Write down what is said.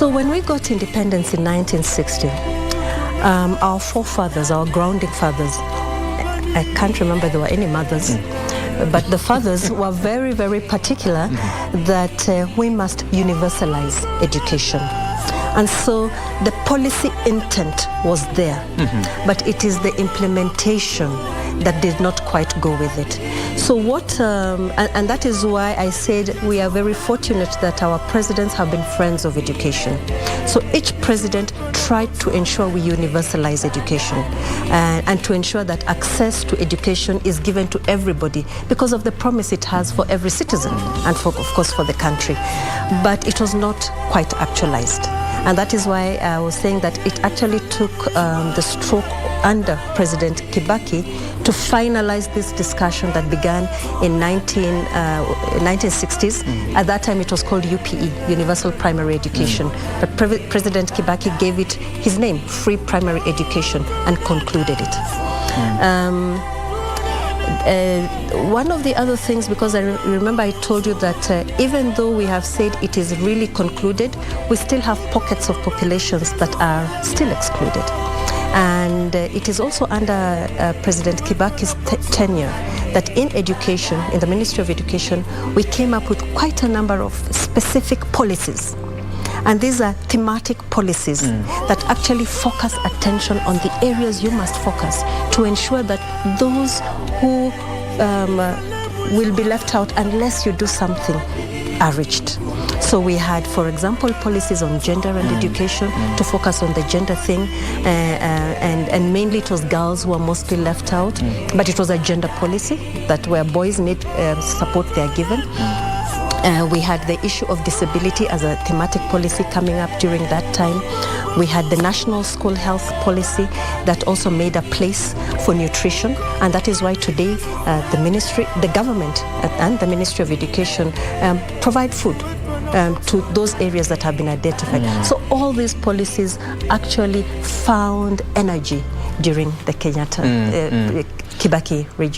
So when we got independence in 1960, our forefathers, our grounding fathers, I can't remember there were any mothers, but the fathers were very, very particular that we must universalize education. And so the policy intent was there, but it is the implementation that did not quite go with it. So what, and that is why I said we are very fortunate that our presidents have been friends of education. So each president tried to ensure we universalize education and to ensure that access to education is given to everybody because of the promise it has for every citizen and for, of course, for the country. But it was not quite actualized. And that is why I was saying that it actually took the stroke under President Kibaki to finalize this discussion that began in 1960s. At that time, it was called UPE, Universal Primary Education. But President Kibaki gave it his name, Free Primary Education, and concluded it. One of the other things, because I remember I told you that even though we have said it is really concluded, we still have pockets of populations that are still excluded. And it is also under President Kibaki's tenure that in education, in the Ministry of Education, we came up with quite a number of specific policies. And these are thematic policies that actually focus attention on the areas you must focus to ensure that those who will be left out unless you do something are reached. So we had, for example, policies on gender and education to focus on the gender thing, and mainly it was girls who were mostly left out, but it was a gender policy that where boys need support, they are given. We had the issue of disability as a thematic policy coming up during that time. We had the National School Health Policy that also made a place for nutrition, and that is why today the government and the Ministry of Education provide food to those areas that have been identified. So all these policies actually found energy during the Kibaki regime.